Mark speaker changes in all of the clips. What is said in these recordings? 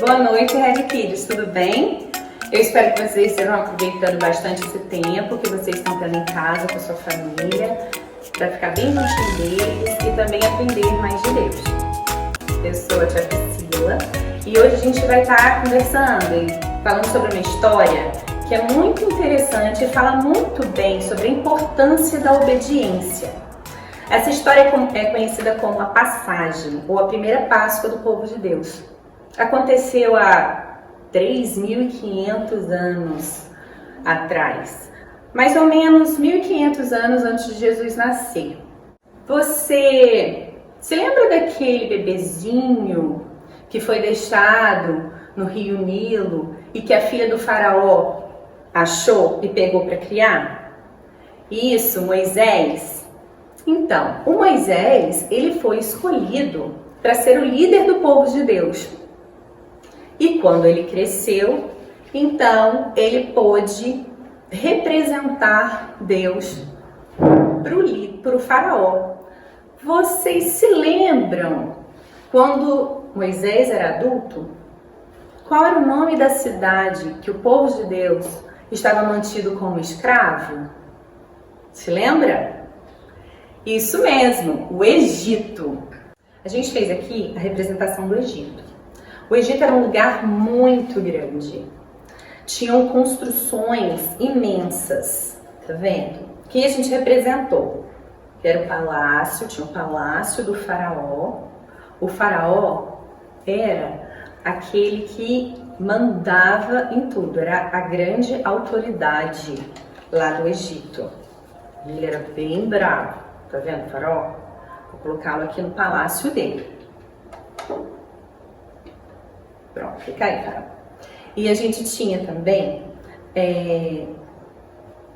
Speaker 1: Boa noite, Red Kids, tudo bem? Eu espero que vocês estejam aproveitando bastante esse tempo que vocês estão tendo em casa com a sua família, para ficar bem juntinho deles e também aprender mais de Deus. Eu sou a tia Priscila e hoje a gente vai estar conversando e falando sobre uma história que é muito interessante e fala muito bem sobre a importância da obediência. Essa história é conhecida como a passagem, ou a primeira Páscoa do povo de Deus. Aconteceu há 3.500 anos atrás, mais ou menos 1.500 anos antes de Jesus nascer. Você se lembra daquele bebezinho que foi deixado no rio Nilo e que a filha do faraó achou e pegou para criar? Isso, Moisés. Então, o Moisés, ele foi escolhido para ser o líder do povo de Deus. E quando ele cresceu, então ele pôde representar Deus para o faraó. Vocês se lembram quando Moisés era adulto? Qual era o nome da cidade que o povo de Deus estava mantido como escravo? Se lembra? Isso mesmo, o Egito. A gente fez aqui a representação do Egito. O Egito era um lugar muito grande. Tinham construções imensas, tá vendo? Que a gente representou. Era o palácio, tinha o palácio do faraó. O faraó era aquele que mandava em tudo, era a grande autoridade lá do Egito. Ele era bem bravo. Tá vendo o faraó? Vou colocá-lo aqui no palácio dele. Pronto, fica aí, faraó. E a gente tinha também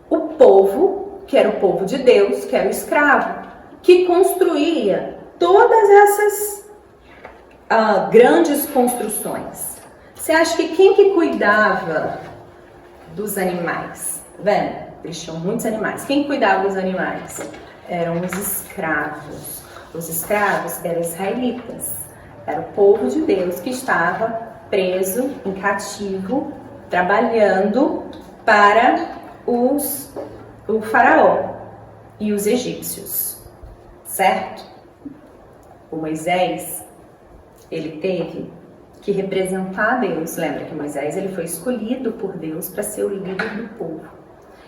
Speaker 1: o povo, que era o povo de Deus, que era o escravo, que construía todas essas grandes construções. Você acha que quem que cuidava dos animais? Tá vendo? Eles tinham muitos animais. Quem cuidava dos animais? Eram os escravos. Os escravos eram israelitas. Era o povo de Deus que estava preso, em cativo, trabalhando para o faraó e os egípcios. Certo? O Moisés, ele teve que representar Deus. Lembra que Moisés ele foi escolhido por Deus para ser o líder do povo.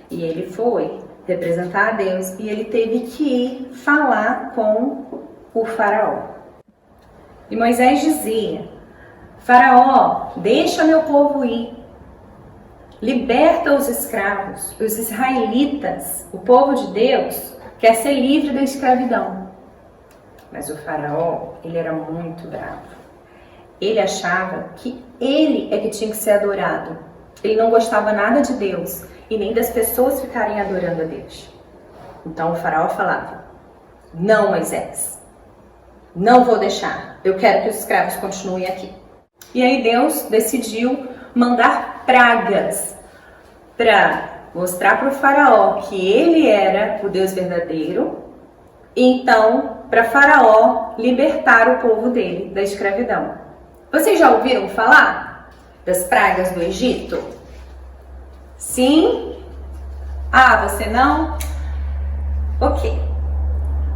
Speaker 1: E ele foi representar a Deus e ele teve que ir falar com o faraó. E Moisés dizia: Faraó, deixa meu povo ir, liberta os escravos, os israelitas, o povo de Deus quer ser livre da escravidão. Mas o faraó, ele era muito bravo. Ele achava que ele é que tinha que ser adorado. Ele não gostava nada de Deus e nem das pessoas ficarem adorando a Deus. Então o faraó falava: não, Moisés, não vou deixar, eu quero que os escravos continuem aqui. E aí Deus decidiu mandar pragas para mostrar para o faraó que ele era o Deus verdadeiro, e então para faraó libertar o povo dele da escravidão. Vocês já ouviram falar das pragas do Egito? Sim? Ah, você não? Ok.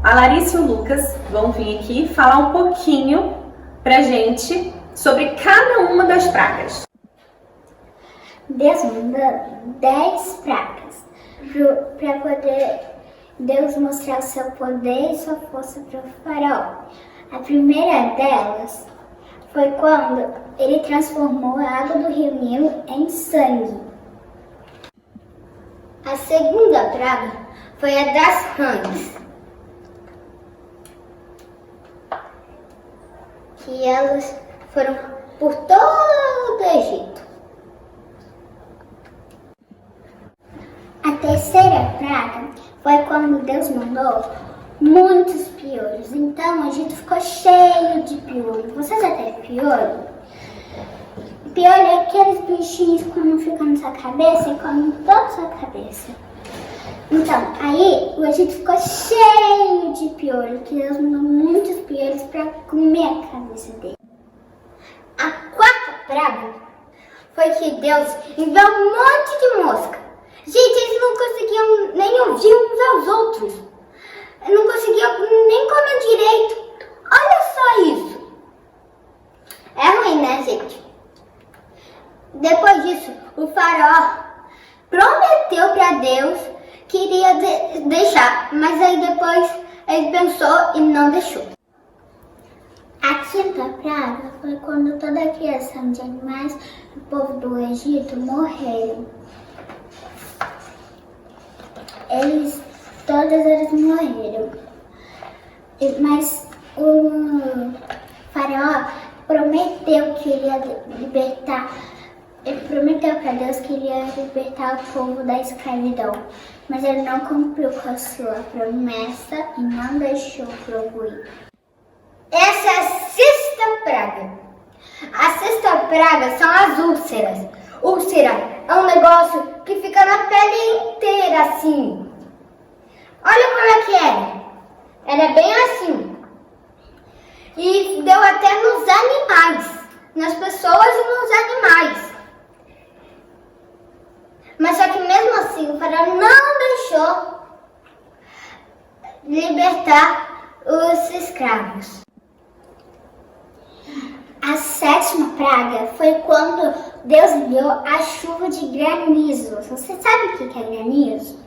Speaker 1: A Larissa e o Lucas vão vir aqui falar um pouquinho pra gente sobre cada uma das pragas.
Speaker 2: Deus mandou 10 pragas para poder Deus mostrar o seu poder e sua força para o faraó. A primeira delas foi quando ele transformou a água do rio Nilo em sangue. A segunda praga foi a das rãs, que elas foram por todo o Egito. A terceira praga foi quando Deus mandou muitos piolhos. Então o Egito ficou cheio de piolho. Você já teve piolho? Piolho é aqueles bichinhos que quando ficam na sua cabeça e comem toda a sua cabeça. Então, aí o Egito ficou cheio de piolho, que Deus mandou muitos piolhos para comer a cabeça dele. A quarta praga enviou um monte de mosca. Gente, eles não conseguiam nem ouvir uns aos outros. Não conseguiam nem comer direito. Olha só isso. É ruim, né, gente? Depois disso, o faraó prometeu para Deus que iria deixar, mas aí depois ele pensou e não deixou. A quinta praga foi quando toda a criação de animais do povo do Egito morreram. Todas elas morreram. Mas o faraó prometeu que ele ia libertar. Ele prometeu para Deus que ele ia libertar o povo da escravidão. Mas ele não cumpriu com a sua promessa e não deixou o povo ir. Essa é a sexta praga. A sexta praga são as úlceras. Úlcera é um negócio que fica na pele inteira assim. Olha como é que era. Era bem assim. E deu até nos animais. Nas pessoas e nos animais. Mas só que mesmo assim o faraó não deixou libertar os escravos. A sétima praga foi quando Deus enviou a chuva de granizo. Você sabe o que é granizo?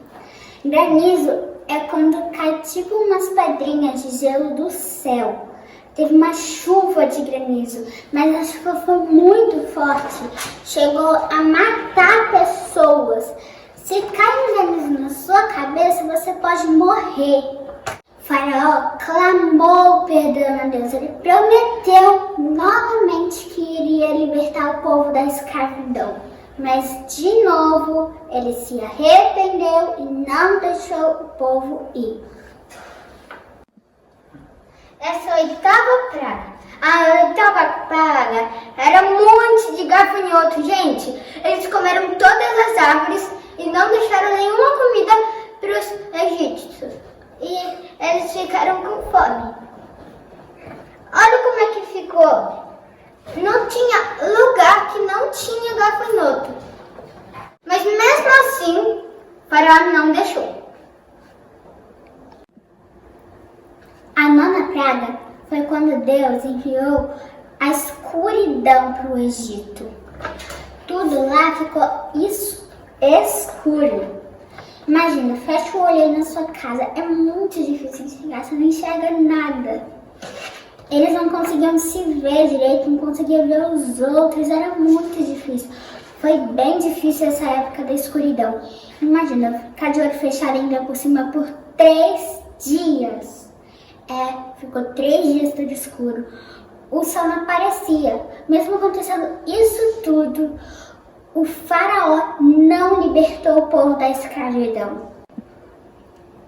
Speaker 2: Granizo é quando cai tipo umas pedrinhas de gelo do céu. Teve uma chuva de granizo, mas a chuva foi muito forte. Chegou a matar pessoas. Se cai um granizo na sua cabeça, você pode morrer. O faraó clamou perdão a Deus. Ele prometeu novamente que iria libertar o povo da escravidão. Mas de novo ele se arrependeu e não deixou o povo ir. Essa oitava praga. A oitava praga era um monte de gafanhoto, gente. Eles comeram todas as árvores e não deixaram nenhuma comida para os egípcios. E eles ficaram com fome. Olha como é que ficou. Não tinha lugar que não tinha gafanhoto. Mas mesmo assim, o faraó não deixou. A nona praga foi quando Deus enviou a escuridão para o Egito. Tudo lá ficou escuro. Imagina, fecha o olho aí na sua casa. É muito difícil enxergar, você não enxerga nada. Eles não conseguiam se ver direito, não conseguiam ver os outros, era muito difícil. Foi bem difícil essa época da escuridão. Imagina, ficar de olho fechado ainda por cima por 3 dias. Ficou 3 dias tudo escuro. O sol não aparecia. Mesmo acontecendo isso tudo, o faraó não libertou o povo da escravidão.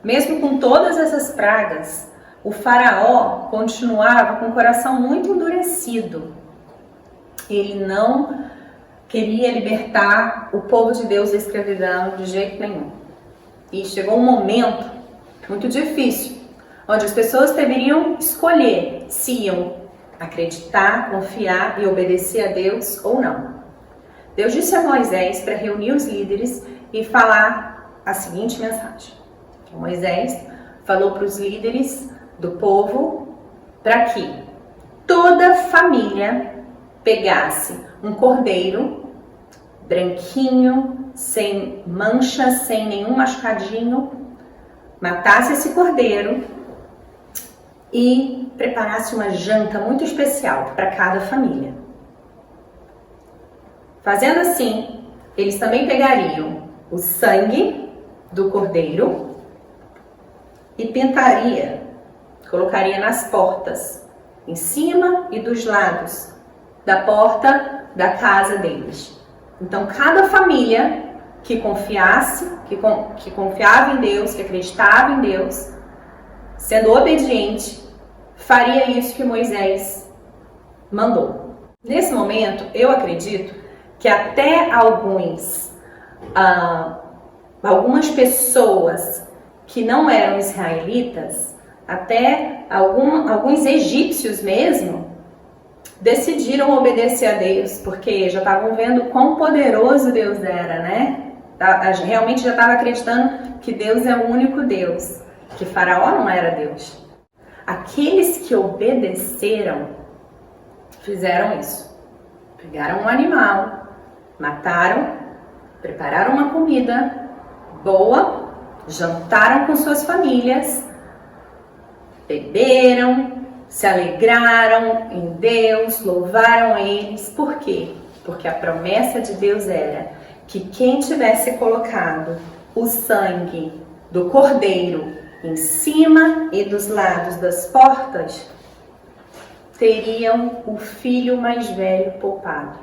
Speaker 1: Mesmo com todas essas pragas, o faraó continuava com o coração muito endurecido. Ele não queria libertar o povo de Deus da escravidão de jeito nenhum. E chegou um momento muito difícil, onde as pessoas deveriam escolher se iam acreditar, confiar e obedecer a Deus ou não. Deus disse a Moisés para reunir os líderes e falar a seguinte mensagem. Moisés falou para os líderes do povo para que toda família pegasse um cordeiro branquinho, sem mancha, sem nenhum machucadinho, matasse esse cordeiro e preparasse uma janta muito especial para cada família. Fazendo assim, eles também pegariam o sangue do cordeiro e colocaria nas portas, em cima e dos lados da porta da casa deles. Então, cada família que confiasse, que confiava em Deus, que acreditava em Deus, sendo obediente, faria isso que Moisés mandou. Nesse momento, eu acredito que até algumas pessoas que não eram israelitas, até alguns egípcios mesmo, decidiram obedecer a Deus, porque já estavam vendo quão poderoso Deus era, né? Realmente já estava acreditando que Deus é o único Deus, que Faraó não era Deus. Aqueles que obedeceram fizeram isso. Pegaram um animal, mataram, prepararam uma comida boa, jantaram com suas famílias, beberam, se alegraram em Deus, louvaram a eles. Por quê? Porque a promessa de Deus era que quem tivesse colocado o sangue do cordeiro em cima e dos lados das portas, teriam o filho mais velho poupado.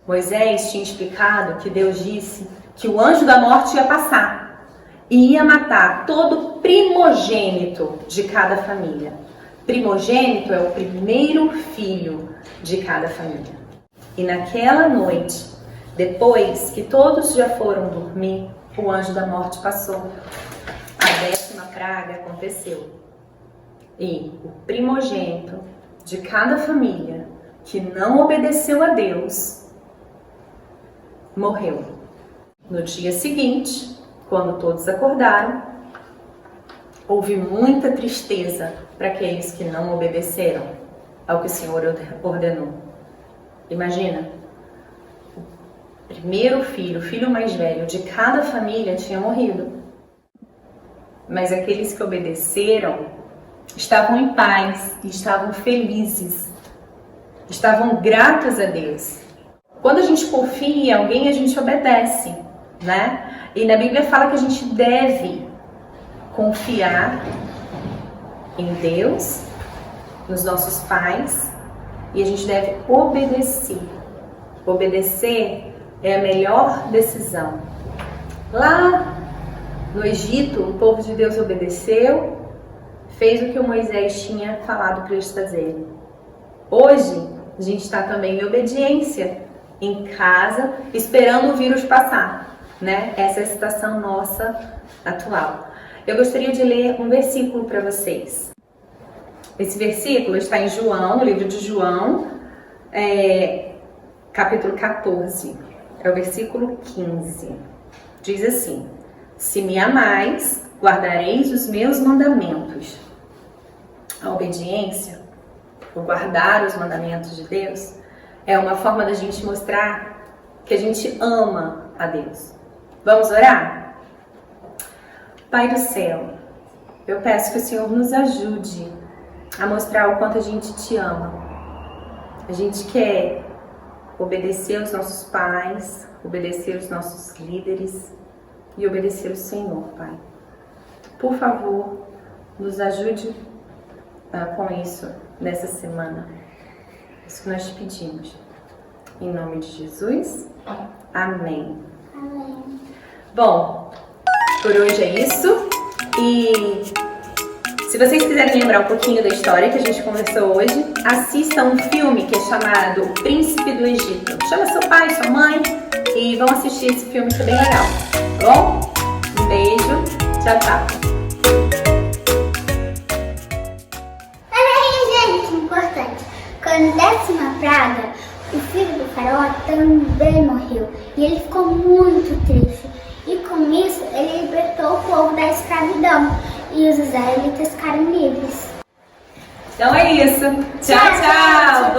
Speaker 1: Moisés tinha explicado que Deus disse que o anjo da morte ia passar e ia matar todo primogênito de cada família. Primogênito é o primeiro filho de cada família. E naquela noite, depois que todos já foram dormir, o anjo da morte passou. A 10ª praga aconteceu. E o primogênito de cada família que não obedeceu a Deus morreu. No dia seguinte, quando todos acordaram, houve muita tristeza para aqueles que não obedeceram ao que o Senhor ordenou. Imagina, o primeiro filho, o filho mais velho de cada família tinha morrido. Mas aqueles que obedeceram estavam em paz, estavam felizes, estavam gratos a Deus. Quando a gente confia em alguém, a gente obedece, né? E na Bíblia fala que a gente deve confiar em Deus, nos nossos pais, e a gente deve obedecer. Obedecer é a melhor decisão. Lá no Egito, o povo de Deus obedeceu, fez o que o Moisés tinha falado para eles fazerem. Hoje, a gente está também em obediência, em casa, esperando o vírus passar, né? Essa é a situação nossa atual. Eu gostaria de ler um versículo para vocês. Esse versículo está em João, no livro de João, capítulo 14, é o versículo 15. Diz assim: se me amais, guardareis os meus mandamentos. A obediência, o guardar os mandamentos de Deus, é uma forma da gente mostrar que a gente ama a Deus. Vamos orar? Pai do céu, eu peço que o Senhor nos ajude a mostrar o quanto a gente te ama. A gente quer obedecer aos nossos pais, obedecer aos nossos líderes e obedecer ao Senhor, Pai. Por favor, nos ajude com isso nessa semana. Isso que nós te pedimos. Em nome de Jesus. Amém.
Speaker 2: Amém.
Speaker 1: Bom, por hoje é isso. E se vocês quiserem lembrar um pouquinho da história que a gente conversou hoje, assistam um filme que é chamado O Príncipe do Egito. Chama seu pai, sua mãe e vão assistir esse filme que é bem legal. Tá bom? Um beijo. Tchau, tchau.
Speaker 2: Importante. Quando desce uma praga, o filho do faraó também morreu e ele ficou muito triste. E com isso, ele libertou o povo da escravidão e os israelitas ficaram livres.
Speaker 1: Então é isso. Tchau, tchau.